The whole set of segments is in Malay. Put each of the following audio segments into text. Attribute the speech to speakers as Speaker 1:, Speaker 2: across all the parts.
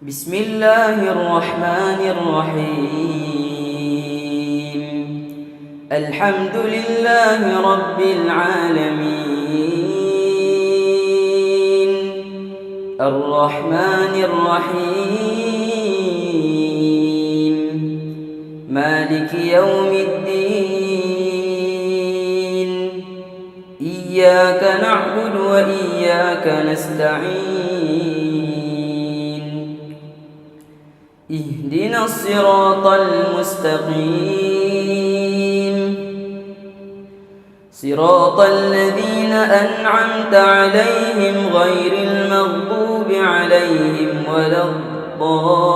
Speaker 1: بسم الله الرحمن الرحيم الحمد لله رب العالمين الرحمن الرحيم مالك يوم الدين إياك نعبد وإياك نستعين اهدنا الصراط المستقيم صراط الذين أنعمت عليهم غير المغضوب عليهم ولا الضالين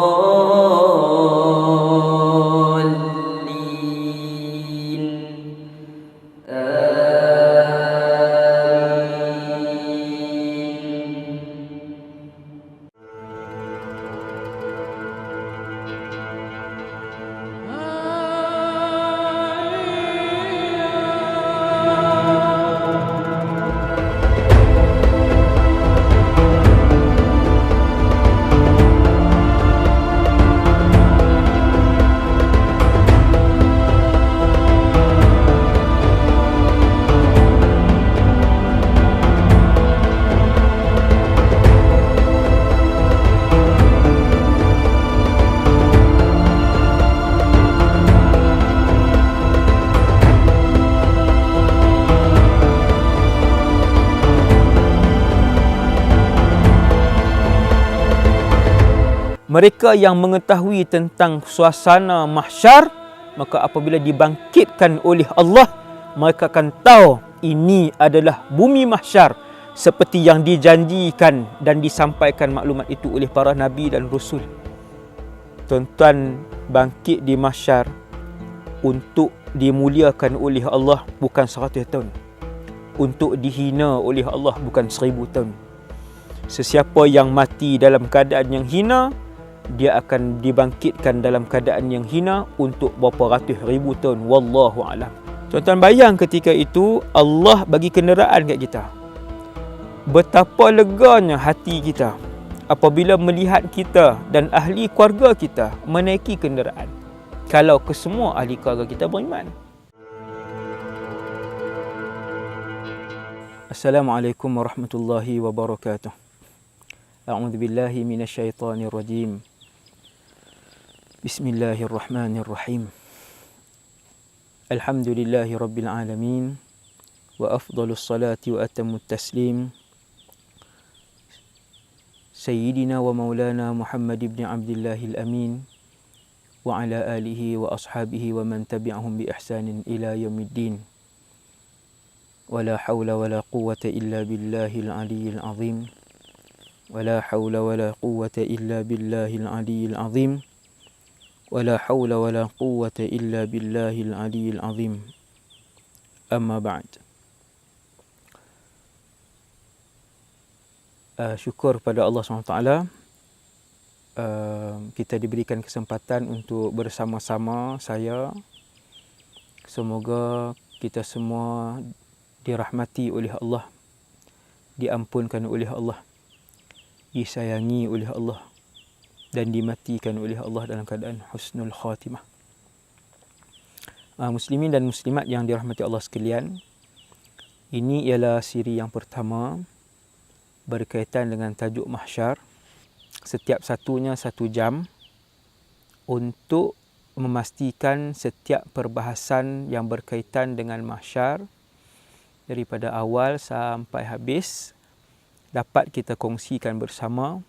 Speaker 2: Mereka yang mengetahui tentang suasana mahsyar, maka apabila dibangkitkan oleh Allah, mereka akan tahu ini adalah bumi mahsyar seperti yang dijanjikan dan disampaikan maklumat itu oleh para nabi dan rasul. Tuan-tuan bangkit di mahsyar untuk dimuliakan oleh Allah bukan 100 tahun. Untuk dihina oleh Allah bukan 1000 tahun. Sesiapa yang mati dalam keadaan yang hina, dia akan dibangkitkan dalam keadaan yang hina untuk berapa ratus ribu tahun. Wallahu alam. Tuan-tuan bayang ketika itu Allah bagi kenderaan kat kita. Betapa leganya hati kita apabila melihat kita dan ahli keluarga kita menaiki kenderaan. Kalau kesemua ahli keluarga kita beriman. Assalamualaikum warahmatullahi wabarakatuh. A'udzu billahi minasyaitonir rajim. Bismillahirrahmanirrahim. Alhamdulillahi rabbil alamin wa afdalus salati wa atammut taslim Sayyidina wa maulana Muhammad ibn Abdillahil amin wa ala alihi wa ashabihi wa man tabi'ahum bi ihsanin ila yaumiddin. Wala hawla wala quwwata illa billahil aliyyil azim. Wala hawla wala quwwata illa billahil aliyyil azim. Wala hawla wala quwwata illa billahil aliyyil azim. Amma ba'd. Syukur pada Allah SWT. Kita diberikan kesempatan untuk bersama-sama saya. Semoga kita semua dirahmati oleh Allah, diampunkan oleh Allah, disayangi oleh Allah dan dimatikan oleh Allah dalam keadaan husnul khatimah. Muslimin dan muslimat yang dirahmati Allah sekalian, ini ialah siri yang pertama berkaitan dengan tajuk mahsyar. Setiap satunya 1 jam untuk memastikan setiap perbahasan yang berkaitan dengan mahsyar daripada awal sampai habis dapat kita kongsikan bersama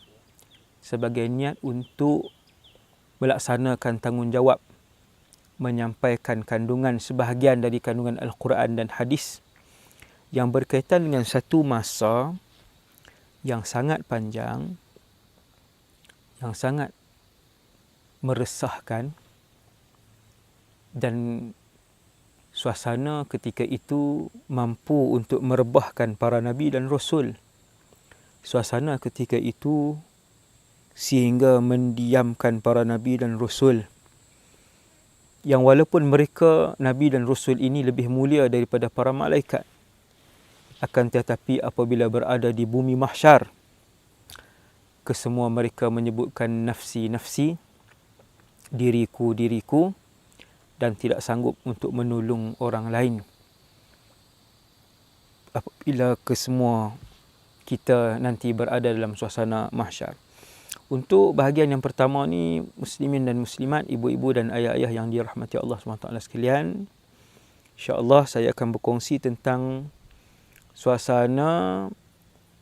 Speaker 2: sebagai niat untuk melaksanakan tanggungjawab menyampaikan kandungan sebahagian dari kandungan Al-Quran dan hadis yang berkaitan dengan satu masa yang sangat panjang, yang sangat meresahkan, dan suasana ketika itu mampu untuk merebahkan para nabi dan rasul. Suasana ketika itu sehingga mendiamkan para nabi dan rasul yang walaupun mereka nabi dan rasul ini lebih mulia daripada para malaikat, akan tetapi apabila berada di bumi mahsyar, kesemua mereka menyebutkan nafsi, nafsi, diriku, diriku, dan tidak sanggup untuk menolong orang lain. Apabila kesemua kita nanti berada dalam suasana mahsyar. Untuk bahagian yang pertama ni, muslimin dan muslimat, ibu-ibu dan ayah-ayah yang dirahmati Allah SWT sekalian, insya-Allah saya akan berkongsi tentang suasana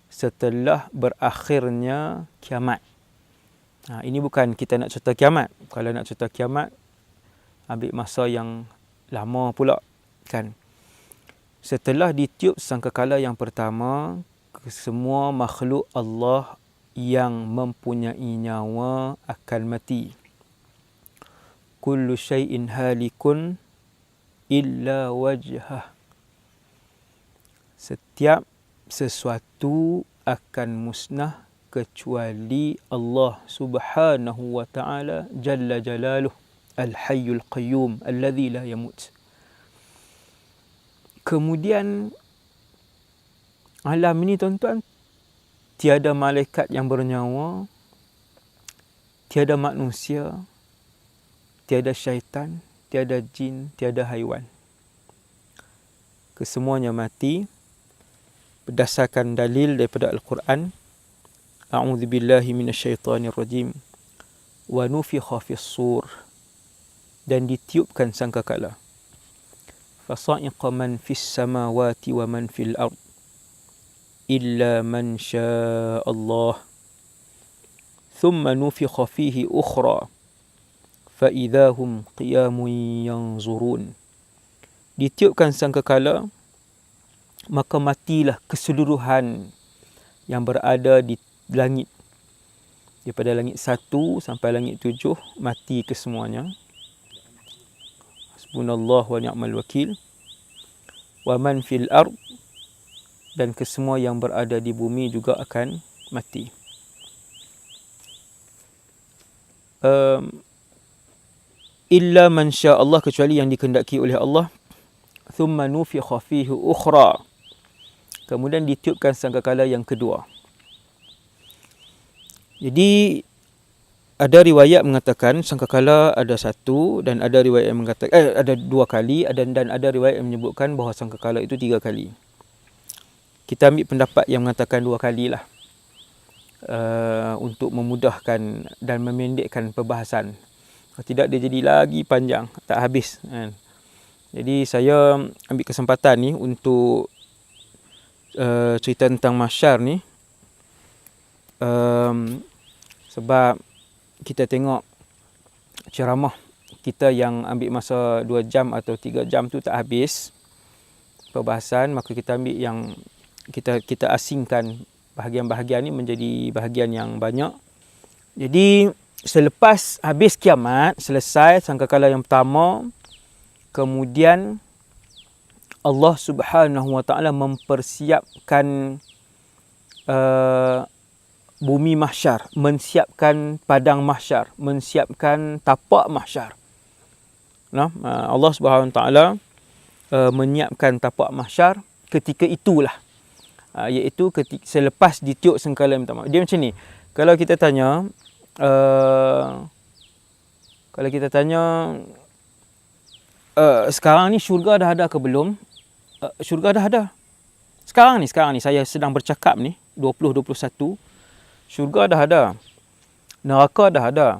Speaker 2: setelah berakhirnya kiamat. Ini bukan kita nak cerita kiamat. Kalau nak cerita kiamat, ambil masa yang lama pula, kan. Setelah ditiup sangkakala yang pertama, semua makhluk Allah yang mempunyai nyawa akan mati. Kullu syai'in halikun illa wajhah. Setiap sesuatu akan musnah kecuali Allah Subhanahu wa ta'ala jalla jalaluh, al-hayyul qayyum alladhi la yamut. Kemudian alam ini, tuan-tuan, tiada malaikat yang bernyawa, tiada manusia, tiada syaitan, tiada jin, tiada haiwan. Kesemuanya mati berdasarkan dalil daripada Al-Quran. A'udzubillahi minasyaitanirrajim. Wa nufikha fis-sur, dan ditiupkan sangkakala. Fasa'iqa man fis samawati wa man fil ard illa man syaa Allah. Thumma nufikha fihi ukhra fa idza hum qiyamun yanzurun. Ditiupkan sangkakala, maka matilah keseluruhan yang berada di langit. Daripada langit 1 sampai langit 7, mati kesemuanya. Hasbunallah wa ni'mal wakil. Wa man fil ard, dan kesemua yang berada di bumi juga akan mati. Illa man syaa Allah, kecuali yang dikehendaki oleh Allah. Thumma nufikha fihi ukhra, kemudian ditiupkan sangkakala yang kedua. Jadi ada riwayat mengatakan sangkakala ada 1, dan ada riwayat yang mengatakan ada 2 kali, dan ada riwayat yang menyebutkan bahawa sangkakala itu 3 kali. Kita ambil pendapat yang mengatakan 2 kali lah, untuk memudahkan dan memendekkan perbahasan. Kalau tidak, dia jadi lagi panjang, tak habis, kan. Jadi saya ambil kesempatan ni untuk cerita tentang mahsyar ni, sebab kita tengok ceramah kita yang ambil masa 2 jam atau 3 jam tu tak habis perbahasan, maka kita ambil yang kita asingkan bahagian-bahagian ni menjadi bahagian yang banyak. Jadi selepas habis kiamat, selesai sangkakala yang pertama, kemudian Allah Subhanahu wa ta'ala mempersiapkan bumi mahsyar, mensiapkan padang mahsyar, mensiapkan tapak mahsyar. Allah Subhanahu wa ta'ala menyiapkan tapak mahsyar ketika itulah, iaitu selepas ditiup sangkakala yang pertama. Dia macam ni, kalau kita tanya sekarang ni syurga dah ada ke belum? Syurga dah ada. Sekarang ni saya sedang bercakap ni, 2021, syurga dah ada. Neraka dah ada.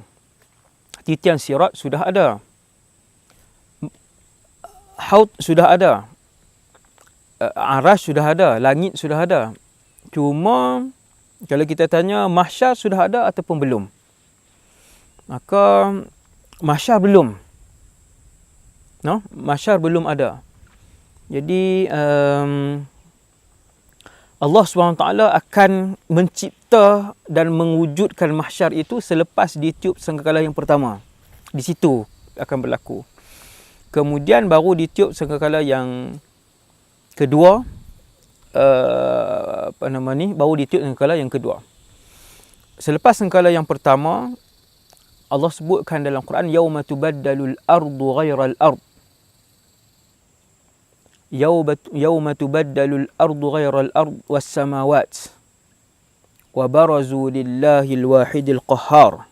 Speaker 2: Titian sirat sudah ada. Haud sudah ada. Arash sudah ada. Langit sudah ada. Cuma kalau kita tanya mahsyar sudah ada ataupun belum? Maka mahsyar belum. Mahsyar belum ada. Jadi Allah SWT akan mencipta dan mewujudkan mahsyar itu selepas ditiup sangkakala yang pertama. Di situ akan berlaku. Kemudian baru ditiup sangkakala yang kedua, baru ditiup sangkakala yang kedua. Selepas sangkakala yang pertama, Allah sebutkan dalam Quran, yauma tubaddalul ardu ghairal ard. Yauma tubaddalul ardu ghairal ard was samawat wa barazu lillahil wahidil qahhar.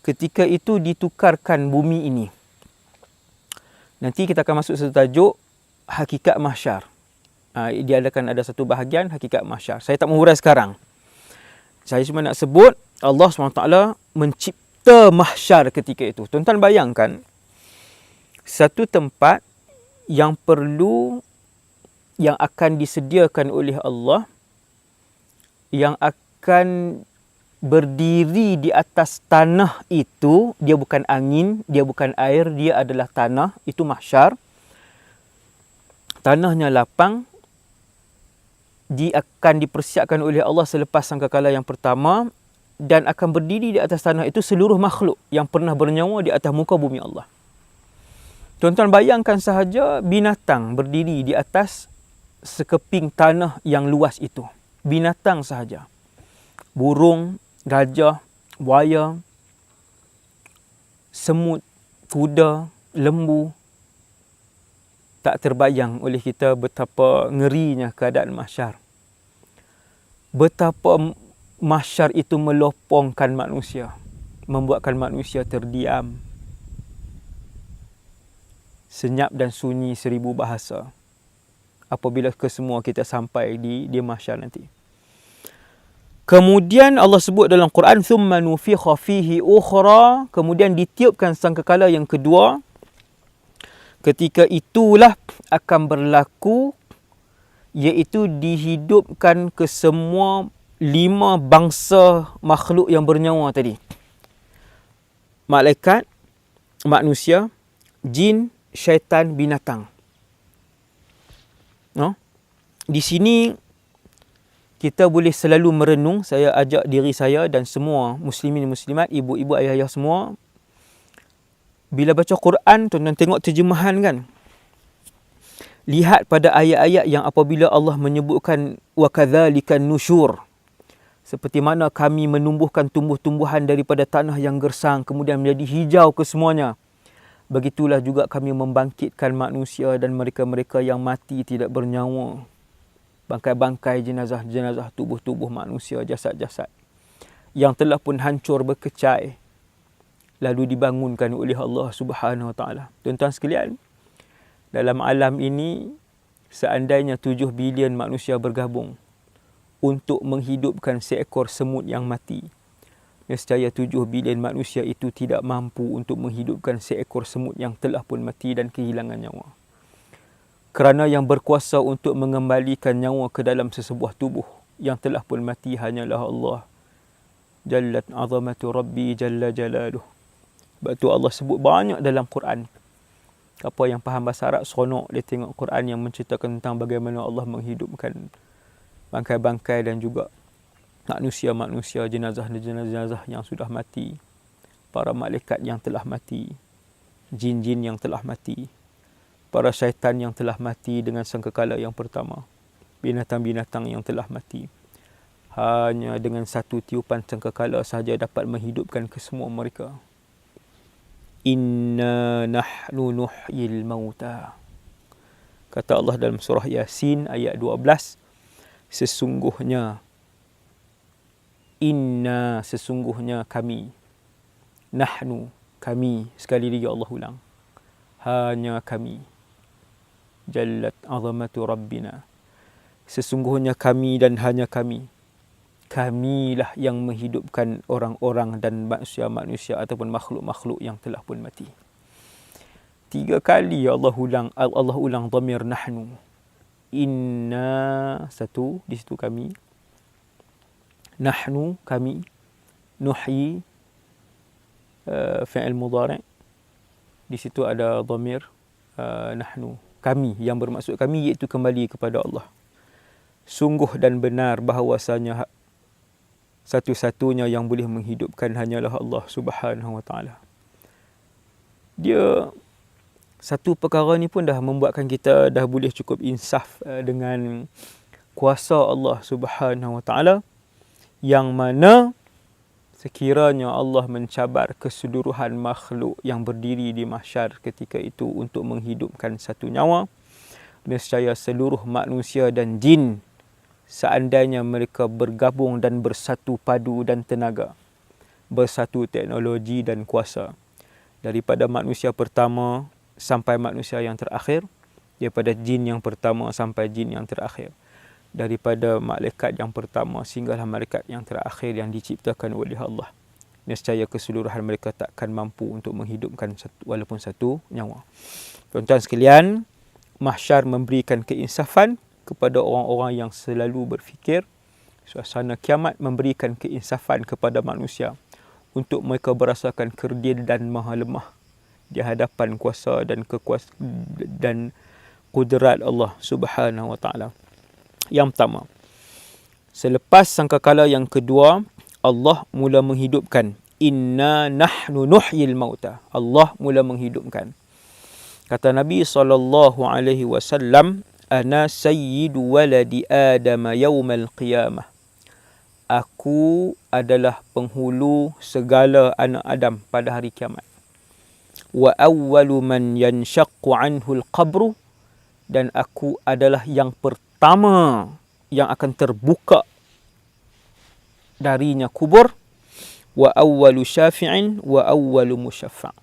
Speaker 2: Ketika itu ditukarkan bumi ini. Nanti kita akan masuk satu tajuk hakikat mahsyar. Dia ada satu bahagian hakikat mahsyar. Saya tak mengurai sekarang. Saya cuma nak sebut Allah SWT mencipta mahsyar ketika itu. Tuan-tuan bayangkan satu tempat yang akan disediakan oleh Allah, yang akan berdiri di atas tanah itu. Dia bukan angin, dia bukan air, dia adalah tanah. Itu mahsyar. Tanahnya lapang. Dia akan dipersiapkan oleh Allah selepas sangkakala yang pertama, dan akan berdiri di atas tanah itu seluruh makhluk yang pernah bernyawa di atas muka bumi Allah. Tuan-tuan bayangkan sahaja binatang berdiri di atas sekeping tanah yang luas itu. Binatang sahaja. Burung, gajah, buaya, semut, kuda, lembu. Tak terbayang oleh kita betapa ngerinya keadaan mahsyar. Betapa mahsyar itu melopongkan manusia, membuatkan manusia terdiam, senyap dan sunyi 1000 bahasa apabila kesemua kita sampai di mahsyar nanti. Kemudian Allah sebut dalam Quran, thumma nufikha fihi ukhra, kemudian ditiupkan sangkakala yang kedua. Ketika itulah akan berlaku, iaitu dihidupkan ke semua 5 bangsa makhluk yang bernyawa tadi. Malaikat, manusia, jin, syaitan, binatang. Di sini kita boleh selalu merenung. Saya ajak diri saya dan semua muslimin muslimat, ibu-ibu, ayah-ayah semua, bila baca Quran, tuan-tuan tengok terjemahan kan. Lihat pada ayat-ayat yang apabila Allah menyebutkan wa kadzalikan nusyur, seperti mana kami menumbuhkan tumbuh-tumbuhan daripada tanah yang gersang kemudian menjadi hijau kesemuanya. Begitulah juga kami membangkitkan manusia dan mereka-mereka yang mati tidak bernyawa. Bangkai-bangkai jenazah-jenazah, tubuh-tubuh manusia, jasad-jasad yang telah pun hancur berkecai, lalu dibangunkan oleh Allah Subhanahu Wa Taala. Tuan-tuan sekalian, dalam alam ini, seandainya 7 bilion manusia bergabung untuk menghidupkan seekor semut yang mati, nescaya 7 bilion manusia itu tidak mampu untuk menghidupkan seekor semut yang telah pun mati dan kehilangan nyawa. Kerana yang berkuasa untuk mengembalikan nyawa ke dalam sesebuah tubuh yang telah pun mati hanyalah Allah. Jallat azamatu Rabbi Jalla Jalaluh. Sebab tu Allah sebut banyak dalam Quran. Apa yang faham bahasa Arab, seronok dia tengok Quran yang menceritakan tentang bagaimana Allah menghidupkan bangkai-bangkai dan juga manusia-manusia, jenazah-jenazah yang sudah mati, para malaikat yang telah mati, jin-jin yang telah mati, para syaitan yang telah mati dengan sangkakala yang pertama, binatang-binatang yang telah mati. Hanya dengan satu tiupan sangkakala sahaja dapat menghidupkan kesemua mereka. Inna nahnu nuhyil mauta. Kata Allah dalam surah Yasin ayat 12, sesungguhnya kami, nahnu, kami, sekali lagi Allah ulang, hanya kami, jallat azamatu rabbina, sesungguhnya kami dan hanya kami, kamilah yang menghidupkan orang-orang dan manusia-manusia ataupun makhluk-makhluk yang telah pun mati. 3 kali Allah ulang dhamir nahnu. Inna, satu, di situ kami. Nahnu, kami. Nuhyi, fi'il mudhari'. Di situ ada dhamir nahnu. Kami, yang bermaksud kami iaitu kembali kepada Allah. Sungguh dan benar bahawasanya satu-satunya yang boleh menghidupkan hanyalah Allah Subhanahu Wa Taala. Dia satu perkara ni pun dah membuatkan kita dah boleh cukup insaf dengan kuasa Allah Subhanahu Wa Taala, yang mana sekiranya Allah mencabar keseluruhan makhluk yang berdiri di mahsyar ketika itu untuk menghidupkan satu nyawa, nescaya seluruh manusia dan jin seandainya mereka bergabung dan bersatu padu dan tenaga, bersatu teknologi dan kuasa, daripada manusia pertama sampai manusia yang terakhir, daripada jin yang pertama sampai jin yang terakhir, daripada malaikat yang pertama sehinggalah malaikat yang terakhir yang diciptakan oleh Allah, nescaya keseluruhan mereka takkan mampu untuk menghidupkan walaupun satu nyawa. Tuan-tuan sekalian, mahsyar memberikan keinsafan kepada orang-orang yang selalu berfikir. Suasana kiamat memberikan keinsafan kepada manusia untuk mereka berasakan kerdil dan maha lemah di hadapan kuasa dan dan kudrat Allah Subhanahu wa taala. Yang pertama, selepas sangkakala yang kedua, Allah mula menghidupkan. Inna nahnu nuhyil mauta. Allah mula menghidupkan. Kata Nabi SAW, ana sayyidu waladi Adam yaumal qiyamah. Aku adalah penghulu segala anak Adam pada hari kiamat. Wa awwalu man yanshaqqu anhu al-qabru, dan aku adalah yang pertama yang akan terbuka darinya kubur. Wa awwalu syafi'in wa awwalu musyaffa',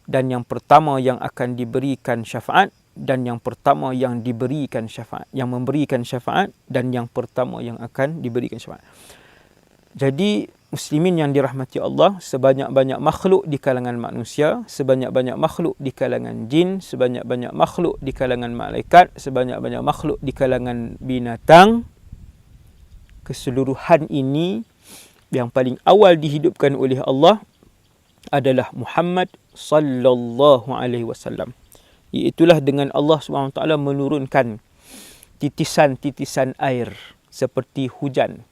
Speaker 2: dan yang pertama yang akan diberikan syafaat, dan yang pertama yang diberikan syafaat, yang memberikan syafaat, dan yang pertama yang akan diberikan syafaat. Jadi muslimin yang dirahmati Allah, sebanyak-banyak makhluk di kalangan manusia, sebanyak-banyak makhluk di kalangan jin, sebanyak-banyak makhluk di kalangan malaikat, sebanyak-banyak makhluk di kalangan binatang, keseluruhan ini yang paling awal dihidupkan oleh Allah adalah Muhammad sallallahu alaihi wasallam. Iaitulah dengan Allah SWT menurunkan titisan-titisan air seperti hujan,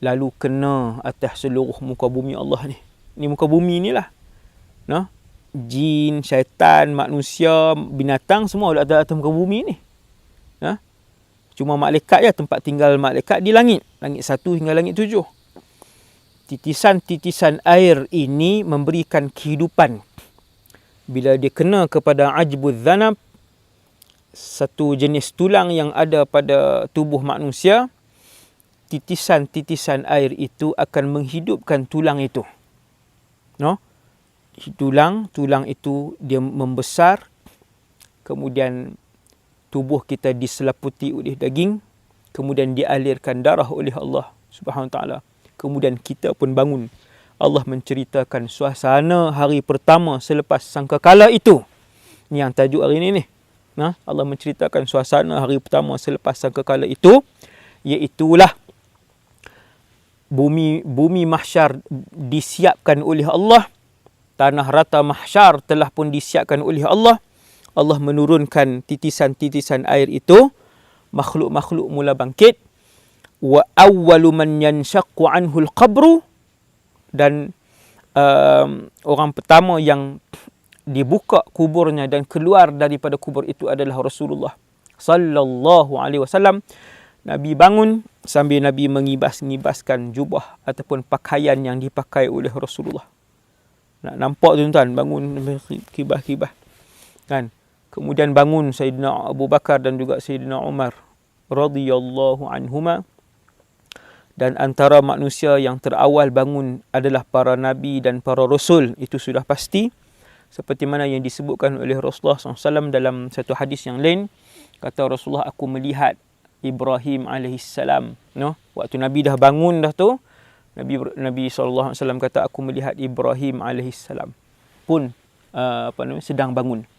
Speaker 2: lalu kena atas seluruh muka bumi Allah ni. Ni muka bumi ni lah. Nah, jin, syaitan, manusia, binatang semua ada atas muka bumi ni. Nah, cuma malaikat je tempat tinggal malaikat di langit. Langit 1 hingga langit 7. Titisan-titisan air ini memberikan kehidupan. Bila dia kena kepada ajbuz zanab, satu jenis tulang yang ada pada tubuh manusia, titisan-titisan air itu akan menghidupkan tulang itu. No? Tulang itu dia membesar, kemudian tubuh kita diselaputi oleh daging, kemudian dialirkan darah oleh Allah Subhanahu Wa Taala. Kemudian kita pun bangun. Allah menceritakan suasana hari pertama selepas sangkakala itu. Ni yang tajuk hari ini ni. Nah, Allah menceritakan suasana hari pertama selepas sangkakala itu, iaitulah bumi mahsyar disiapkan oleh Allah. Tanah rata mahsyar telah pun disiapkan oleh Allah. Allah menurunkan titisan-titisan air itu. Makhluk-makhluk mula bangkit. Wa awwalu man yanshaqqu anhu al-qabru, dan orang pertama yang dibuka kuburnya dan keluar daripada kubur itu adalah Rasulullah sallallahu alaihi wasallam. Nabi bangun sambil Nabi mengibas-ngibaskan jubah ataupun pakaian yang dipakai oleh Rasulullah. Nak nampak tuan-tuan, bangun kibah-kibah. Kan? Kemudian bangun Sayyidina Abu Bakar dan juga Sayyidina Umar radhiyallahu anhuma. Dan antara manusia yang terawal bangun adalah para nabi dan para rasul, itu sudah pasti. Seperti mana yang disebutkan oleh Rasulullah SAW dalam satu hadis yang lain. Kata Rasulullah, aku melihat Ibrahim AS. No? Waktu Nabi dah bangun dah tu, Nabi SAW kata, aku melihat Ibrahim AS pun sedang bangun.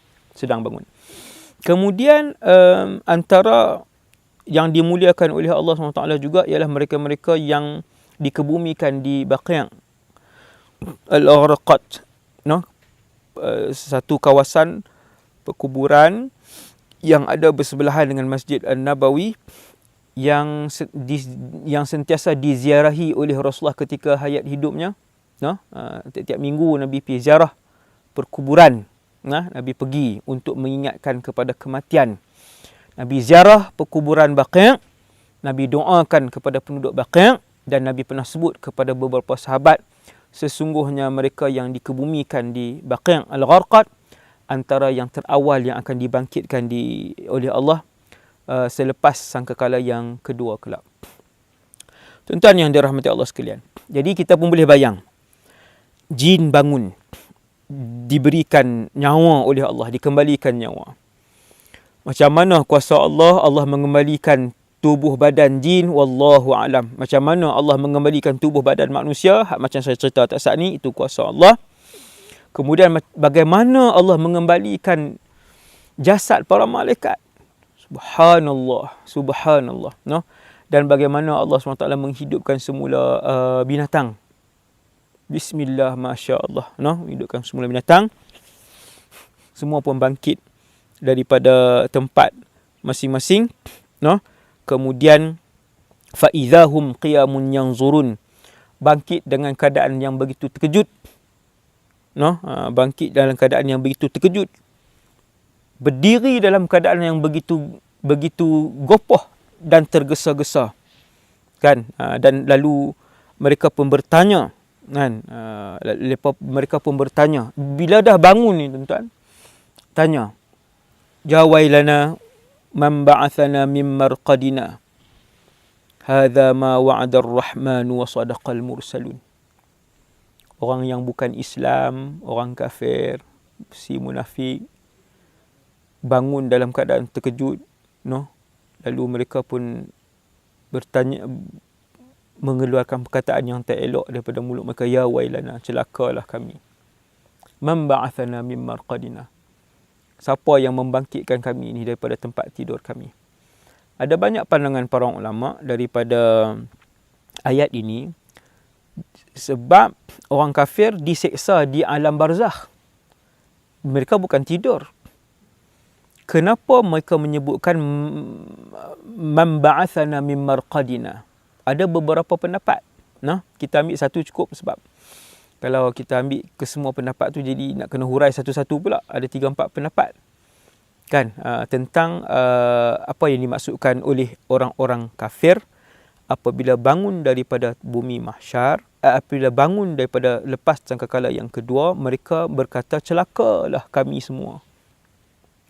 Speaker 2: Kemudian antara yang dimuliakan oleh Allah SWT juga ialah mereka-mereka yang dikebumikan di Baqi' al-Gharqad, no? Satu kawasan perkuburan yang ada bersebelahan dengan Masjid An-Nabawi yang sentiasa diziarahi oleh Rasulullah ketika hayat hidupnya. No? Tiap minggu Nabi pergi ziarah perkuburan. Nah, Nabi pergi untuk mengingatkan kepada kematian. Nabi ziarah perkuburan Baqi', Nabi doakan kepada penduduk Baqi', dan Nabi pernah sebut kepada beberapa sahabat, sesungguhnya mereka yang dikebumikan di Baqi' al-Gharqad antara yang terawal yang akan dibangkitkan oleh Allah selepas sangkakala yang kedua kelak. Tuan-tuan yang dirahmati Allah sekalian. Jadi kita pun boleh bayang, jin bangun, diberikan nyawa oleh Allah, dikembalikan nyawa. Macam mana kuasa Allah, Allah mengembalikan tubuh badan jin, wallahu alam. Macam mana Allah mengembalikan tubuh badan manusia, macam saya cerita tak saat ni, itu kuasa Allah. Kemudian bagaimana Allah mengembalikan jasad para malaikat. Subhanallah, subhanallah, no? Dan bagaimana Allah SWT menghidupkan semula binatang. Bismillah, Masya Allah, no? Hidupkan semula binatang. Semua pun bangkit daripada tempat masing-masing, no? Kemudian faizahum qiyamun yanzurun, bangkit dengan keadaan yang begitu terkejut, no? Bangkit dalam keadaan yang begitu terkejut, berdiri dalam keadaan yang begitu gopoh dan tergesa-gesa, kan? Dan lalu mereka pun bertanya, kan? Mereka pun bertanya bila dah bangun ni, tuan-tuan, tanya, jawailana man ba'athana min marqadina hadza ma wa'ada ar-rahman wa sadaqal mursalun. Orang yang bukan Islam, orang kafir, si munafik, bangun dalam keadaan terkejut, no? Lalu mereka pun bertanya, mengeluarkan perkataan yang tak elok daripada mulut mereka, ya wailana, celakalah kami. Man ba'athana min marqadina, siapa yang membangkitkan kami ini daripada tempat tidur kami. Ada banyak pandangan para ulama daripada ayat ini, sebab orang kafir diseksa di alam barzakh, mereka bukan tidur. Kenapa mereka menyebutkan man ba'athana min marqadina? Ada beberapa pendapat. Nah, kita ambil satu cukup, sebab kalau kita ambil ke semua pendapat tu jadi nak kena hurai satu-satu pula. Ada 3-4 pendapat, kan, tentang apa yang dimaksudkan oleh orang-orang kafir apabila bangun daripada bumi mahsyar, apabila bangun daripada lepas sangkakala yang kedua, mereka berkata, celakalah kami semua.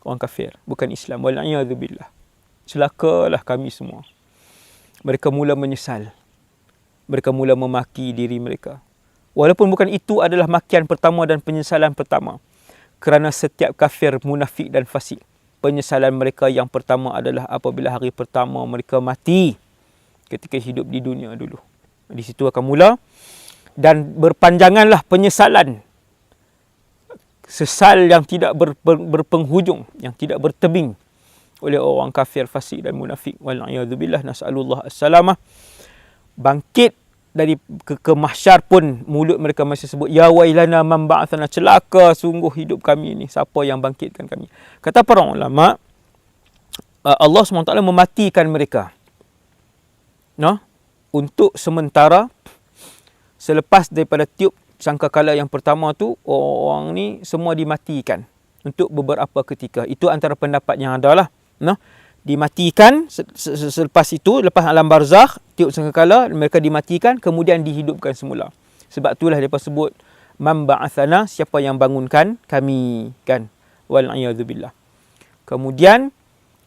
Speaker 2: Orang kafir, bukan Islam. Wal'iyadzubillah. Celakalah kami semua. Mereka mula menyesal. Mereka mula memaki diri mereka. Walaupun bukan itu adalah makian pertama dan penyesalan pertama. Kerana setiap kafir, munafik dan fasik, penyesalan mereka yang pertama adalah apabila hari pertama mereka mati ketika hidup di dunia dulu. Di situ akan mula. Dan berpanjanganlah penyesalan. Sesal yang tidak berpenghujung, yang tidak bertebing oleh orang kafir, fasik dan munafik. Wal'iyadzubillah, nas'alullah as-salamah. Bangkit dari ke mahsyar pun mulut mereka masih sebut, ya wailana man ba'athana, celaka sungguh hidup kami ini, siapa yang bangkitkan kami. Kata para ulama, Allah SWT mematikan mereka, no? Untuk sementara, selepas daripada tiup sangkakala yang pertama tu, orang ni semua dimatikan untuk beberapa ketika. Itu antara pendapat yang ada lah, no? Dimatikan selepas itu, lepas alam barzakh, tiup sangkakala, mereka dimatikan, kemudian dihidupkan semula. Sebab itulah mereka sebut man ba'athana, siapa yang bangunkan kami, kan? Wal'iyadzubillah. Kemudian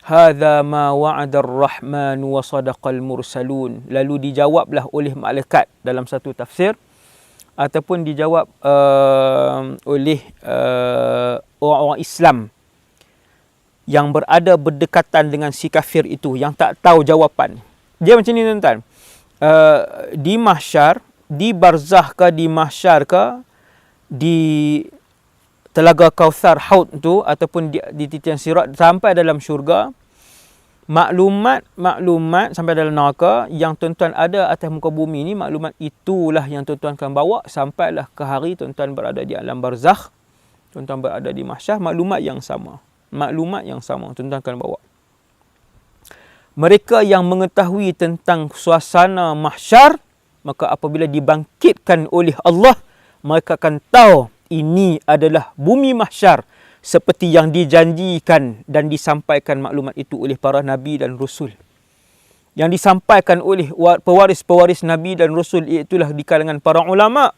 Speaker 2: hadza ma wa'ada ar-rahman wa sadaqal mursalun. Lalu dijawablah oleh malaikat dalam satu tafsir, ataupun dijawab oleh orang-orang Islam yang berada berdekatan dengan si kafir itu, yang tak tahu jawapan. Dia macam ni, tuan-tuan. Di mahsyar, di barzakh ke, di mahsyar ke, di telaga Kautsar, Haud tu, ataupun di titian Sirat, sampai dalam syurga, maklumat sampai dalam neraka yang tuan-tuan ada atas muka bumi ni, maklumat itulah yang tuan-tuan akan bawa sampailah ke hari tuan-tuan berada di alam barzakh, tuan-tuan berada di mahsyar, maklumat yang sama tuan-tuan akan bawa. Mereka yang mengetahui tentang suasana mahsyar, maka apabila dibangkitkan oleh Allah, mereka akan tahu ini adalah bumi mahsyar, seperti yang dijanjikan dan disampaikan maklumat itu oleh para Nabi dan Rasul. Yang disampaikan oleh pewaris-pewaris Nabi dan Rasul, iaitulah di kalangan para ulama.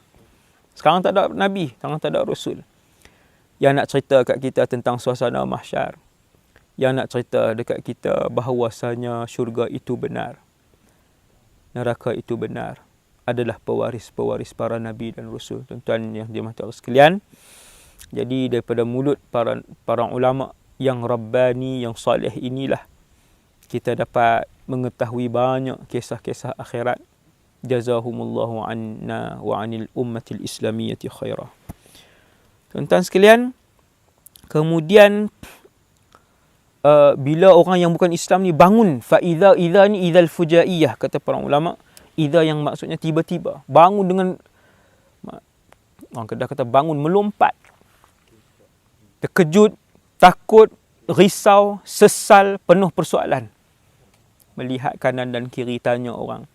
Speaker 2: Sekarang tak ada Nabi, sekarang tak ada Rasul, yang nak cerita kat kita tentang suasana mahsyar, yang nak cerita dekat kita bahawasanya syurga itu benar, neraka itu benar, adalah pewaris-pewaris para nabi dan rasul. Tuan-tuan yang dirahmati Allah sekalian, jadi daripada mulut para ulama yang rabbani, yang salih inilah kita dapat mengetahui banyak kisah-kisah akhirat. Jazahumullahu anna wa anil ummatil islamiyyati khairah. Tuan-tuan sekalian, kemudian bila orang yang bukan Islam ni bangun, idza ni idzal fujaiyah, kata para ulama. Idza yang maksudnya tiba-tiba, bangun dengan, orang Kedah kata bangun melompat, terkejut, takut, risau, sesal, penuh persoalan. Melihat kanan dan kiri, tanya orang.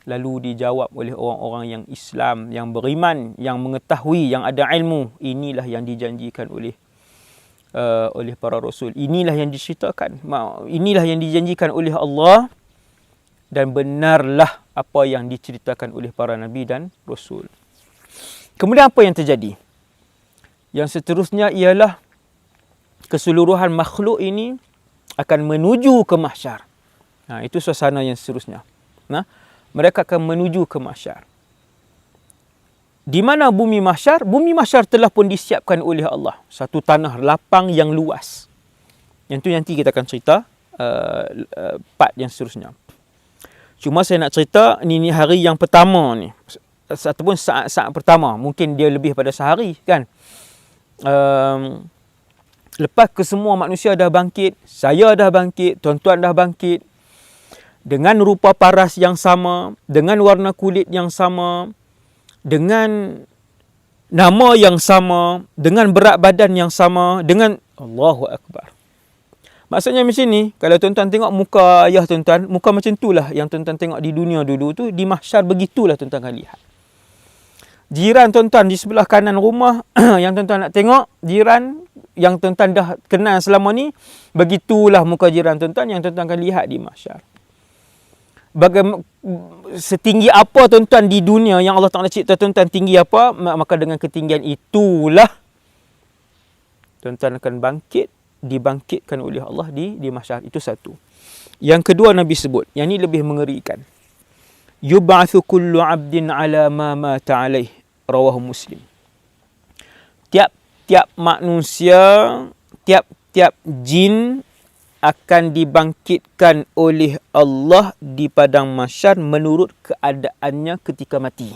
Speaker 2: Lalu dijawab oleh orang-orang yang Islam, yang beriman, yang mengetahui, yang ada ilmu. Inilah yang dijanjikan oleh para rasul. Inilah yang diceritakan. Inilah yang dijanjikan oleh Allah. Dan benarlah apa yang diceritakan oleh para nabi dan rasul. Kemudian apa yang terjadi? Yang seterusnya ialah keseluruhan makhluk ini akan menuju ke mahsyar. Itu suasana yang seterusnya. Mereka akan menuju ke mahsyar. Di mana bumi mahsyar? Bumi mahsyar telah pun disiapkan oleh Allah. Satu tanah lapang yang luas. Yang tu nanti kita akan cerita part yang seterusnya. Cuma saya nak cerita ni hari yang pertama ni. Ataupun saat pertama. Mungkin dia lebih pada sehari kan. Lepas kesemua manusia dah bangkit, saya dah bangkit, tuan-tuan dah bangkit, dengan rupa paras yang sama, dengan warna kulit yang sama, dengan nama yang sama, dengan berat badan yang sama, dengan Allahu Akbar. Maksudnya macam ni, kalau tuan-tuan tengok muka ayah tuan-tuan, muka macam itulah yang tuan-tuan tengok di dunia dulu tu, di mahsyar begitulah tuan-tuan akan lihat. Jiran tuan-tuan di sebelah kanan rumah yang tuan-tuan nak tengok, jiran yang tuan-tuan dah kenal selama ni, begitulah muka jiran tuan-tuan yang tuan-tuan akan lihat di mahsyar. Setinggi apa tuan-tuan di dunia yang Allah Ta'ala cipta tuan-tuan tinggi apa, maka dengan ketinggian itulah tuan-tuan akan dibangkitkan oleh Allah di mahsyar. Itu satu. Yang kedua Nabi sebut, yang ni lebih mengerikan. Yub'atsu kullu 'abdin 'ala ma mata 'alaih, rawahu Muslim. Tiap manusia, tiap jin akan dibangkitkan oleh Allah di padang mahsyar menurut keadaannya ketika mati.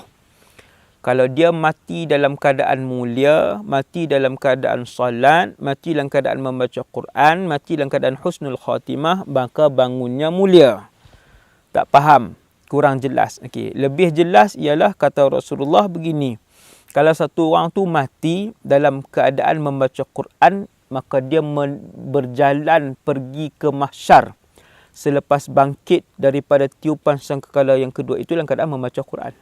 Speaker 2: Kalau dia mati dalam keadaan mulia, mati dalam keadaan salat, mati dalam keadaan membaca Quran, mati dalam keadaan husnul khatimah, maka bangunnya mulia. Tak faham, kurang jelas. Okey, lebih jelas ialah kata Rasulullah begini. Kalau satu orang tu mati dalam keadaan membaca Quran, maka dia berjalan pergi ke mahsyar selepas bangkit daripada tiupan sangkakala yang kedua itu dalam keadaan membaca Quran.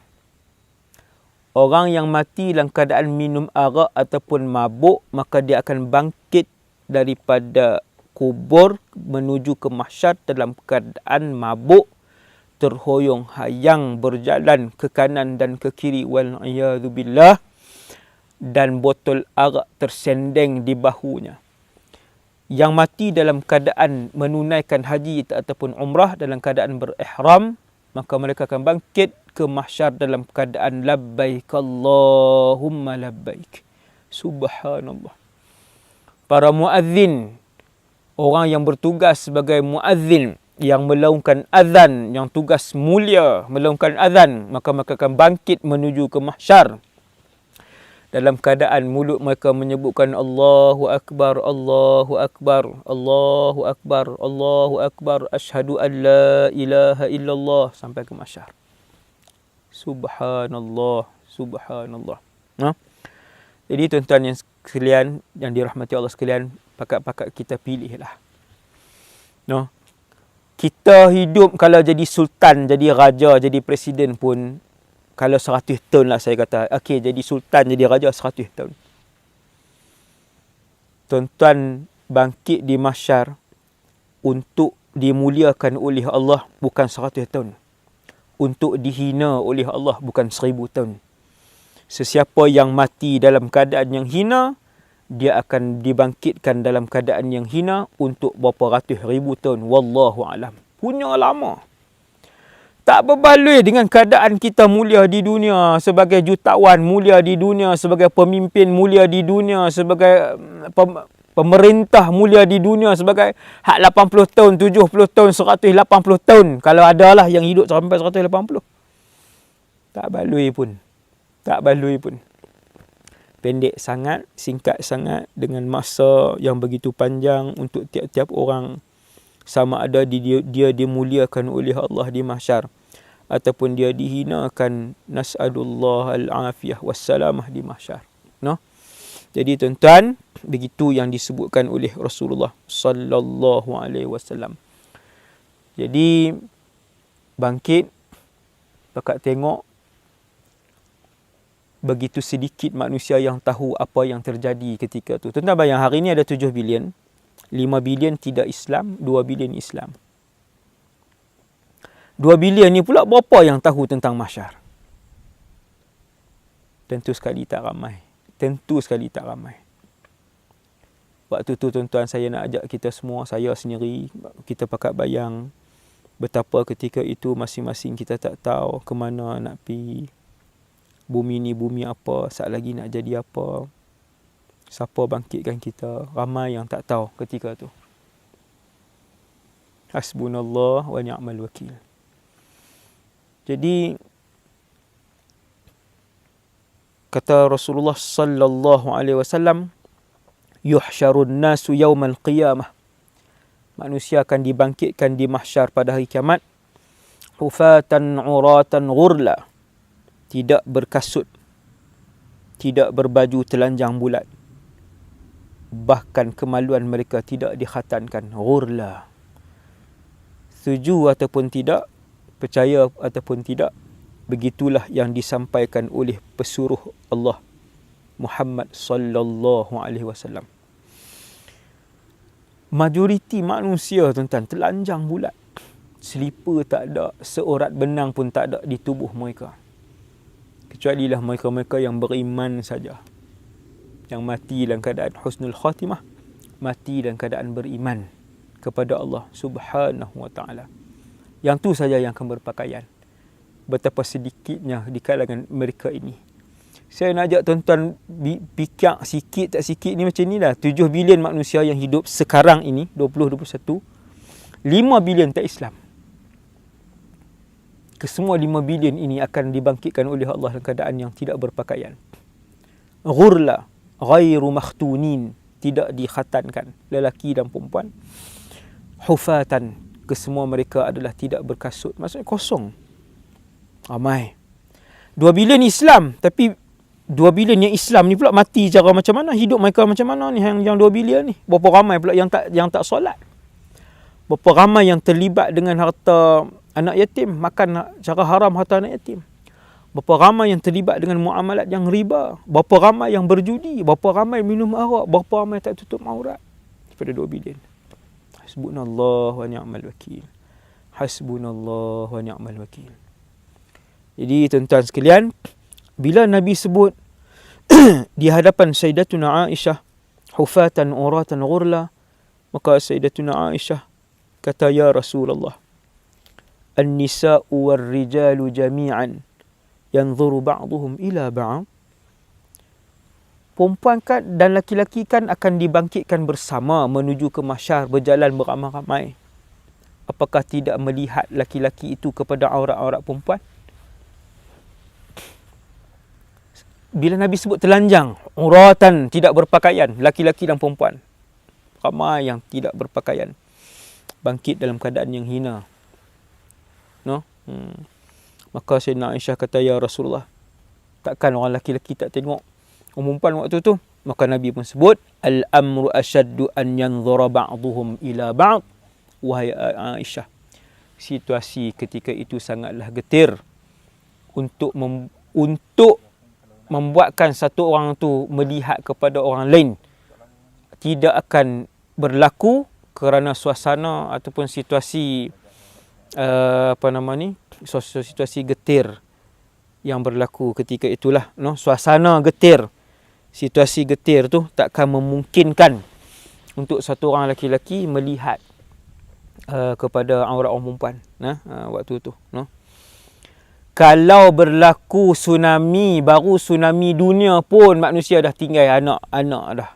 Speaker 2: Orang yang mati dalam keadaan minum arak ataupun mabuk, maka dia akan bangkit daripada kubur menuju ke mahsyar dalam keadaan mabuk, terhoyong-hayang berjalan ke kanan dan ke kiri, wal-iyadzubillah, dan botol arak tersendeng di bahunya. Yang mati dalam keadaan menunaikan haji ataupun umrah dalam keadaan berihram, maka mereka akan bangkit ke mahsyar dalam keadaan labbaik Allahumma labbaik. Subhanallah. Para muazzin, orang yang bertugas sebagai muazzin, yang melaungkan azan, yang tugas mulia melaungkan azan, maka mereka akan bangkit menuju ke mahsyar dalam keadaan mulut mereka menyebutkan Allahu Akbar, Allahu Akbar, Allahu Akbar, Allahu Akbar, asyhadu an la ilaha illallah, sampai ke mahsyar. Subhanallah, subhanallah. Jadi tuan-tuan yang sekalian, yang dirahmati Allah sekalian, pakat-pakat kita pilihlah. Kita hidup kalau jadi sultan, jadi raja, jadi presiden pun, kalau 100 tahun lah saya kata. Okey, jadi sultan, jadi raja 100 tahun. Tuan-tuan bangkit di mahsyar untuk dimuliakan oleh Allah bukan 100 tahun. Untuk dihina oleh Allah bukan 1000 tahun. Sesiapa yang mati dalam keadaan yang hina, dia akan dibangkitkan dalam keadaan yang hina untuk berapa ratus ribu tahun. Wallahu alam. Punya lama. Tak berbaloi dengan keadaan kita mulia di dunia sebagai jutawan, mulia di dunia sebagai pemimpin, mulia di dunia sebagai pemerintah, mulia di dunia sebagai hak 80 tahun, 70 tahun, 180 tahun. Kalau adalah yang hidup sampai 180. Tak baloi pun. Tak baloi pun. Pendek sangat, singkat sangat dengan masa yang begitu panjang untuk tiap-tiap orang. Sama ada dia dimuliakan oleh Allah di mahsyar ataupun dia dihinakan, nas'alullah al-afiyah wassalamah di mahsyar. No? Jadi tuan-tuan, begitu yang disebutkan oleh Rasulullah sallallahu alaihi wasallam. Jadi bangkit, pakak tengok begitu sedikit manusia yang tahu apa yang terjadi ketika tu. Tuan-tuan bayang, hari ni ada 7 bilion. 5 bilion tidak Islam, 2 bilion Islam. 2 bilion ni pula berapa yang tahu tentang mahsyar? Tentu sekali tak ramai. Tentu sekali tak ramai. Waktu tu tuan-tuan, saya nak ajak kita semua, saya sendiri, kita pakat bayang betapa ketika itu masing-masing kita tak tahu ke mana nak pergi. Bumi ni bumi apa, saat lagi nak jadi apa. Siapa bangkitkan kita? Ramai yang tak tahu ketika tu. Hasbunallah wa ni'mal wakil. Jadi kata Rasulullah sallallahu alaihi wasallam, yuhsyarun nasu yaumal qiyamah. Manusia akan dibangkitkan di mahsyar pada hari kiamat. Hufatan uratan ghurla. Tidak berkasut. Tidak berbaju telanjang bulat. Bahkan kemaluan mereka tidak dikhatankan. Ghurla. Setuju ataupun tidak, percaya ataupun tidak, begitulah yang disampaikan oleh pesuruh Allah Muhammad sallallahu alaihi wasallam. Majoriti manusia tuan-tuan telanjang bulat. Selipar tak ada, seorat benang pun tak ada di tubuh mereka. Kecualilah mereka-mereka yang beriman saja. Yang mati dalam keadaan husnul khatimah, mati dalam keadaan beriman kepada Allah Subhanahu wa taala. Yang tu saja yang akan berpakaian. Betapa sedikitnya di kalangan mereka ini. Saya nak ajak tuan-tuan fikir sikit tak sikit ni macam ni lah. 7 bilion manusia yang hidup sekarang ini 2021, 5 bilion tak Islam. Kesemua 5 bilion ini akan dibangkitkan oleh Allah dalam keadaan yang tidak berpakaian. Ghurla, ghairu makhtunin, tidak dikhatankan, lelaki dan perempuan. Hufatan, kesemua mereka adalah tidak berkasut. Maksudnya kosong. Ramai. 2 bilion Islam, tapi 2 bilion yang Islam ni pula mati cara macam mana? Hidup mereka macam mana ni yang 2 bilion ni? Berapa ramai pula yang tak solat? Berapa ramai yang terlibat dengan harta anak yatim, makan cara haram harta anak yatim? Berapa ramai yang terlibat dengan muamalat yang riba? Berapa ramai yang berjudi? Berapa ramai minum arak? Berapa ramai tak tutup aurat? Daripada 2 bilion. Hasbunallah wa ni'mal wakil. Hasbunallah wa ni'mal wakil. Jadi tuan-tuan sekalian, bila Nabi sebut di hadapan Sayyidatuna Aisyah, hufatan uratan ghurla, maka Sayyidatuna Aisyah kata, ya Rasulullah, an-nisa'u war-rijalu jami'an yanzuru ba'duhum ila ba'd. Perempuan kan dan laki-laki kan akan dibangkitkan bersama menuju ke mahsyar, berjalan beramai-ramai. Apakah tidak melihat laki-laki itu kepada aurat-aurat perempuan? Bila Nabi sebut telanjang, uratan, tidak berpakaian, laki-laki dan perempuan, ramai yang tidak berpakaian, bangkit dalam keadaan yang hina. No? Maka Sayyidina Aisyah kata, ya Rasulullah, takkan orang laki-laki tak tengok orang perempuan waktu tu? Maka Nabi pun sebut, al-amru ashaddu an yanzura ba'duhum ila ba'd. Wahai Aisyah, situasi ketika itu sangatlah getir untuk membuatkan satu orang tu melihat kepada orang lain. Tidak akan berlaku kerana suasana ataupun situasi situasi getir yang berlaku ketika itulah, no? Suasana getir situasi getir tu takkan memungkinkan untuk satu orang lelaki-lelaki melihat kepada aurat orang perempuan waktu tu. Kalau berlaku tsunami, baru tsunami dunia pun manusia dah tinggal anak-anak dah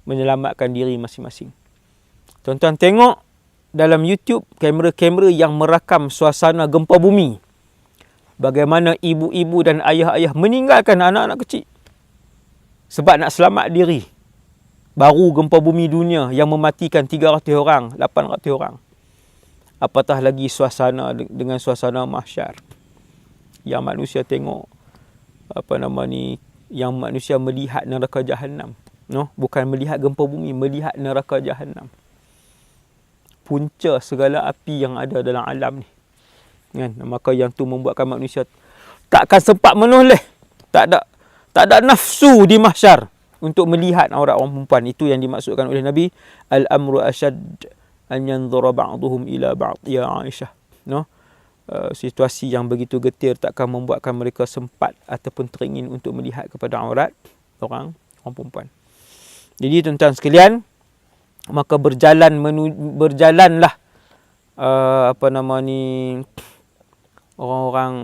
Speaker 2: menyelamatkan diri masing-masing. Tuan-tuan tengok dalam YouTube kamera-kamera yang merakam suasana gempa bumi. Bagaimana ibu-ibu dan ayah-ayah meninggalkan anak-anak kecil sebab nak selamat diri. Baru gempa bumi dunia yang mematikan 300 orang, 800 orang. Apatah lagi suasana dengan suasana mahsyar yang manusia tengok yang manusia melihat neraka jahanam. Bukan melihat gempa bumi, melihat neraka jahanam. Punca segala api yang ada dalam alam ni. Kan? Maka yang tu membuatkan manusia takkan sempat menoleh. Tak ada nafsu di mahsyar untuk melihat aurat orang perempuan. Itu yang dimaksudkan oleh Nabi, al-amru ashad an yanzura ba'duhum ila ba'd ya Aisyah. Situasi yang begitu getir takkan membuatkan mereka sempat ataupun teringin untuk melihat kepada aurat orang perempuan. Jadi tuan-tuan sekalian, maka berjalanlah orang-orang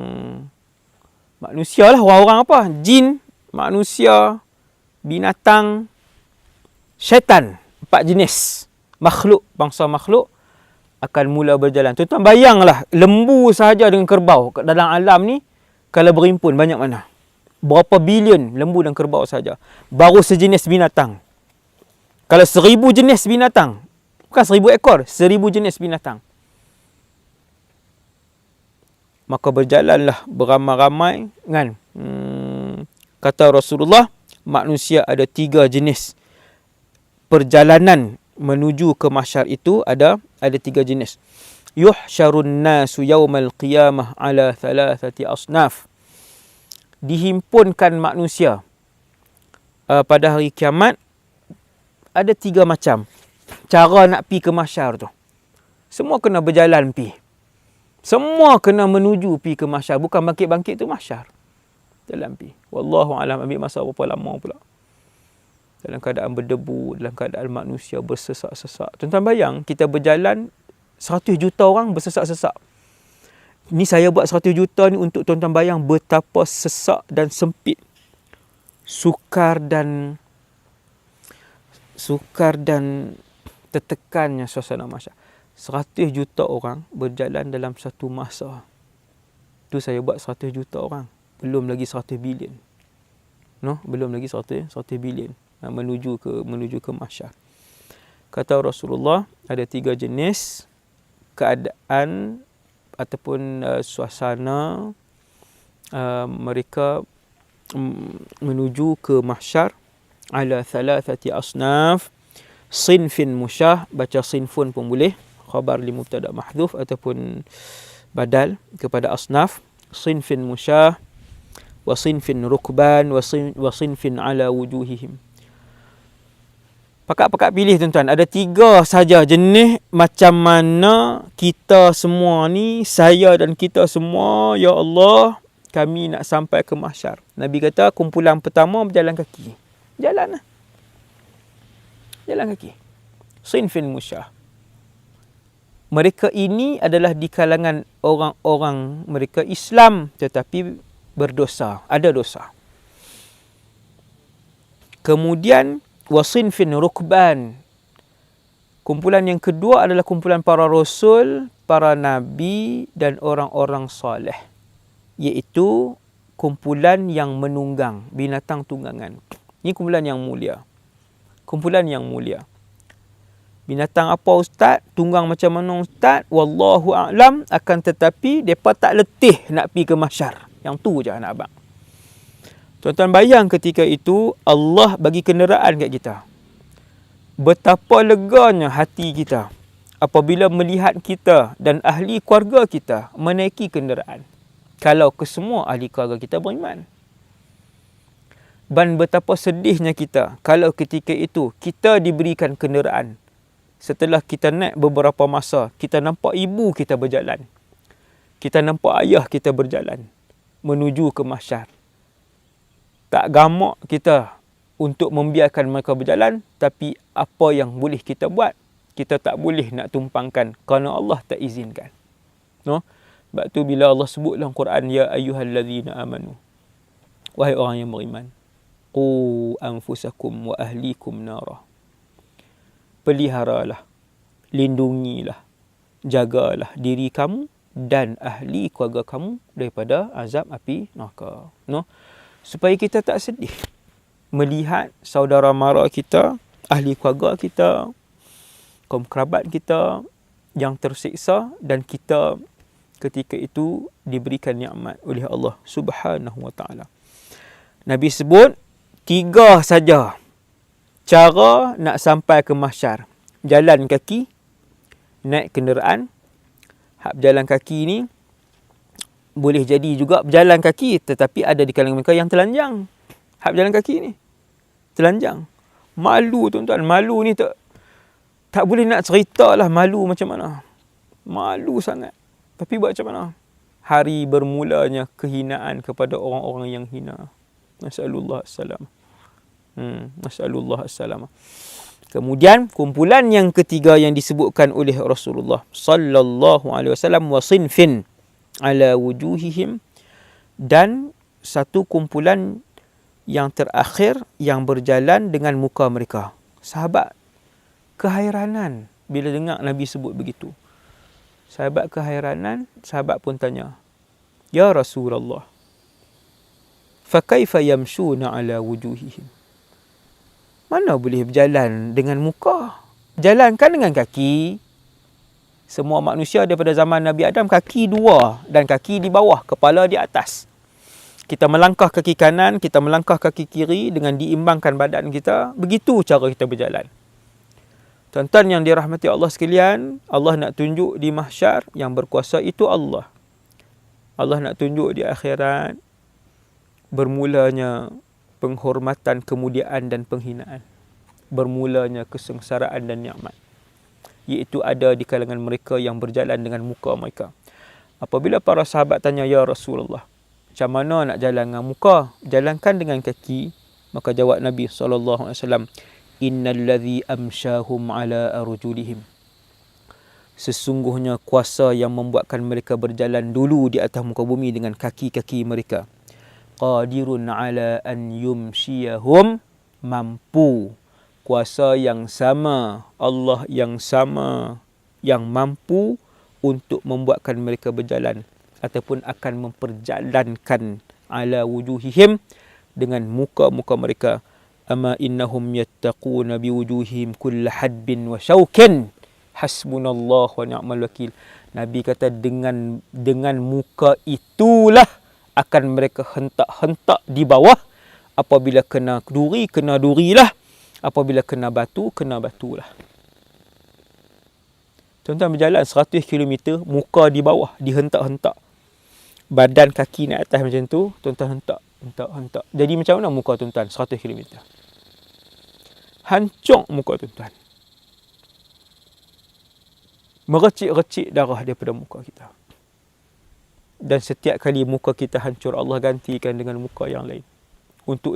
Speaker 2: manusia lah, orang-orang apa? Jin, manusia, binatang, syaitan. 4 jenis makhluk, bangsa makhluk akan mula berjalan. Tuan-tuan bayanglah, lembu sahaja dengan kerbau dalam alam ni kalau berhimpun banyak mana? Berapa bilion lembu dan kerbau saja. Baru sejenis binatang. Kalau 1000 jenis binatang, bukan 1000 ekor, 1000 jenis binatang, maka berjalanlah beramai-ramai kan. Kata Rasulullah, manusia ada 3 jenis perjalanan menuju ke mahsyar. Itu ada 3 jenis. Yuhsyarun nasu yaumal qiyamah ala 3 asnaf. Dihimpunkan manusia pada hari kiamat ada 3 macam cara nak pi ke mahsyar tu. Semua kena berjalan pi. Semua kena menuju pi ke mahsyar. Bukan bangkit-bangkit tu mahsyar. Jalan pi. Wallahu alam, ambil masa berapa lama pula. Dalam keadaan berdebu, dalam keadaan manusia bersesak-sesak. Tuan-tuan bayang, kita berjalan 100 juta orang bersesak-sesak. Ni saya buat 100 juta ni untuk tuan-tuan bayang betapa sesak dan sempit, sukar dan tertekannya suasana mahsyar. 100 juta orang berjalan dalam satu masa. Tu saya buat 100 juta orang. Belum lagi 100 bilion. Belum lagi 100 bilion menuju ke mahsyar. Kata Rasulullah, ada 3 jenis keadaan ataupun suasana mereka menuju ke mahsyar. Ala 3 asnaf. Sinfin musyah, baca sinfun pun boleh, khabar li mubtada mahdhuf ataupun badal kepada asnaf. Sinfin musyah wa sinfin rukban wa sinfin ala wujuhihim. Pakat-pakat pilih tuan-tuan. Ada 3 saja jenis macam mana kita semua ni, saya dan kita semua, ya Allah, kami nak sampai ke mahsyar. Nabi kata kumpulan pertama berjalan kaki. Jalan kaki. Sinfin musyah. Mereka ini adalah di kalangan orang-orang mereka Islam tetapi berdosa, ada dosa. Kemudian wasinfin rukban. Kumpulan yang kedua adalah kumpulan para rasul, para nabi dan orang-orang soleh, iaitu kumpulan yang menunggang, binatang tunggangan. Ini kumpulan yang mulia. Binatang apa ustaz? Tunggang macam mana ustaz? Wallahu a'lam. Akan tetapi mereka tak letih nak pergi ke mahsyar. Yang tu je anak abang. Tuan-tuan bayang ketika itu Allah bagi kenderaan kat kita. Betapa leganya hati kita apabila melihat kita dan ahli keluarga kita menaiki kenderaan. Kalau kesemua ahli keluarga kita beriman. Dan betapa sedihnya kita kalau ketika itu kita diberikan kenderaan. Setelah kita naik beberapa masa, kita nampak ibu kita berjalan. Kita nampak ayah kita berjalan menuju ke mahsyar. Tak gamak kita untuk membiarkan mereka berjalan, tapi apa yang boleh kita buat, kita tak boleh nak tumpangkan kerana Allah tak izinkan. No? Sebab tu bila Allah sebut dalam Quran, ya ayyuhallazina amanu, wahai orang yang beriman, qu anfusakum wa ahlikum nara. Peliharalah, lindungilah, jagalah diri kamu dan ahli keluarga kamu daripada azab api neraka. No? Supaya kita tak sedih melihat saudara mara kita, ahli keluarga kita, kaum kerabat kita yang tersiksa, dan kita ketika itu diberikan nikmat oleh Allah Subhanahu wa taala. Nabi sebut 3 saja cara nak sampai ke mahsyar. Jalan kaki, naik kenderaan. Hak berjalan kaki ni boleh jadi juga berjalan kaki, tetapi ada di kalangan mereka yang telanjang. Hak berjalan kaki ni telanjang. Malu tuan-tuan, malu ni tak boleh nak cerita lah malu macam mana. Malu sangat. Tapi buat macam mana? Hari bermulanya kehinaan kepada orang-orang yang hina. Nasallallahu assalam. Nasallallahu assalam. Kemudian kumpulan yang ketiga yang disebutkan oleh Rasulullah sallallahu alaihi wasallam, wa sinfin ala wujuhihim, dan satu kumpulan yang terakhir yang berjalan dengan muka mereka. Sahabat kehairanan bila dengar Nabi sebut begitu. Sahabat kehairanan, sahabat pun tanya, ya Rasulullah, fa kaifa yamshuna ala wujuhihim? Mana boleh berjalan dengan muka? Jalankan dengan kaki. Semua manusia daripada zaman Nabi Adam kaki 2 dan kaki di bawah, kepala di atas. Kita melangkah kaki kanan, kita melangkah kaki kiri dengan diimbangkan badan kita. Begitu cara kita berjalan. Tuan-tuan yang dirahmati Allah sekalian, Allah nak tunjuk di mahsyar yang berkuasa itu Allah. Allah nak tunjuk di akhirat bermulanya penghormatan, kemuliaan dan penghinaan. Bermulanya kesengsaraan dan nikmat. Iaitu ada di kalangan mereka yang berjalan dengan muka mereka. Apabila para sahabat tanya, ya Rasulullah, macam mana nak jalan dengan muka? Jalankan dengan kaki. Maka jawab Nabi SAW, innal ladzi amsyahum ala arjulihim. Sesungguhnya kuasa yang membuatkan mereka berjalan dulu di atas muka bumi dengan kaki-kaki mereka. Qadirun ala an yumshiyahum, mampu. Kuasa yang sama, Allah yang sama, yang mampu untuk membuatkan mereka berjalan ataupun akan memperjalankan ala wujuhihim, dengan muka-muka mereka. Ama innahum yattaquna biwujuhihim kulla hadbin wa syaukin, hasbunallah wa ni'mal wakil. Nabi kata dengan muka itulah akan mereka hentak-hentak di bawah. Apabila kena durilah. Apabila kena batulah. Tuan-tuan berjalan 100 km, muka di bawah, dihentak-hentak. Badan kaki naik atas macam tu, tuan-tuan hentak. Jadi macam mana muka tuan-tuan 100 km? Hancur muka tuan-tuan. Merecik-recik darah daripada muka kita. Dan setiap kali muka kita hancur, Allah gantikan dengan muka yang lain. Untuk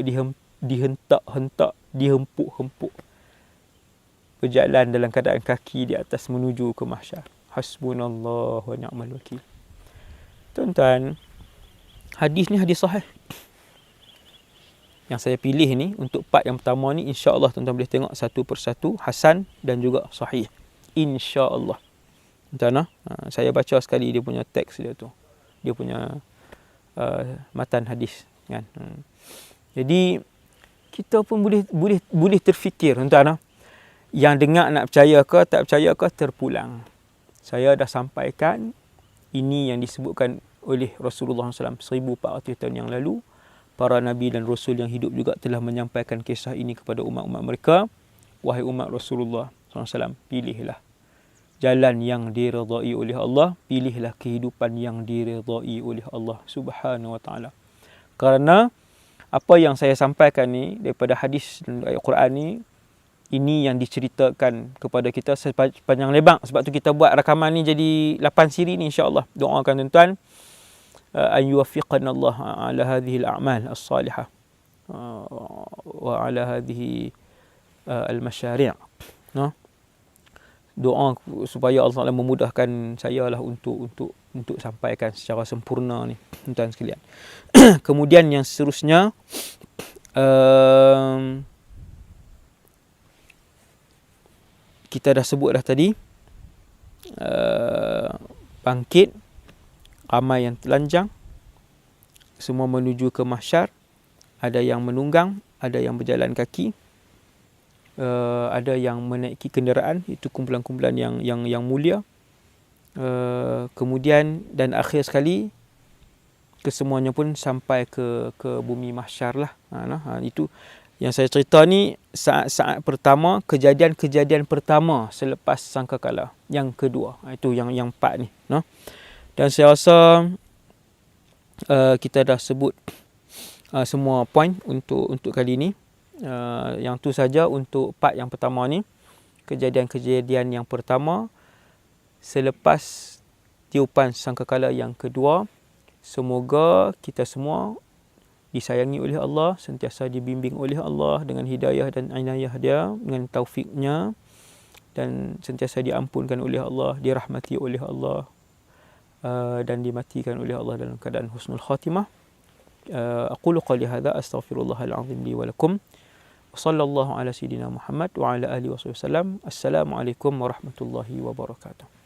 Speaker 2: dihentak-hentak, dihempuk-hempuk. Berjalan dalam keadaan kaki di atas menuju ke mahsyar. Hasbunallah wa ni'mal wakil. Tuan-tuan, hadis ni hadis sahih. Yang saya pilih ni untuk part yang pertama ni, insya-Allah tuan-tuan boleh tengok satu persatu, hasan dan juga sahih. Insya-Allah. Tuan-tuan, saya baca sekali dia punya teks dia tu. Dia punya matan hadis kan. Jadi kita pun boleh terfikir tuan-tuan, yang dengar nak percaya ke tak percaya ke terpulang. Saya dah sampaikan ini yang disebutkan oleh Rasulullah SAW 1400 tahun yang lalu. Para nabi dan rasul yang hidup juga telah menyampaikan kisah ini kepada umat-umat mereka. Wahai umat Rasulullah SAW, pilihlah jalan yang diridai oleh Allah, pilihlah kehidupan yang diridai oleh Allah Subhanahu wa taala. Kerana apa yang saya sampaikan ni daripada hadis dan ayat Quran ni, ini yang diceritakan kepada kita sepanjang lebar. Sebab tu kita buat rakaman ni jadi 8 siri ni, insya-Allah. Doakan tuan-tuan an yuwaffiqana Allah ala hadhihi al-a'mal as-salihah. wa ala hadhihi al-masyari'. No? Doa supaya Allah Taala memudahkan saya lah untuk sampaikan secara sempurna ni, tuan sekalian. Kemudian yang seterusnya, kita dah sebut dah tadi, bangkit, ramai yang telanjang, semua menuju ke mahsyar, ada yang menunggang, ada yang berjalan kaki, ada yang menaiki kenderaan, itu kumpulan-kumpulan yang mulia. Kemudian dan akhir sekali, kesemuanya pun sampai ke bumi mahsyar lah. Itu yang saya cerita ni saat-saat pertama, kejadian-kejadian pertama selepas sangkakala. Yang kedua, itu yang 4 ni. Dan saya rasa kita dah sebut semua poin untuk kali ni. Yang tu saja untuk part yang pertama ni, kejadian-kejadian yang pertama selepas tiupan sangkakala yang kedua. Semoga kita semua disayangi oleh Allah, sentiasa dibimbing oleh Allah dengan hidayah dan inayah Dia, dengan taufiknya, dan sentiasa diampunkan oleh Allah, dirahmati oleh Allah, dan dimatikan oleh Allah dalam keadaan husnul khatimah. Aqulu qali hadza astaghfirullahal azim li wa lakum. Sallallahu ala sayyidina Muhammad wa ala alihi wasallam. Assalamualaikum warahmatullahi wabarakatuh.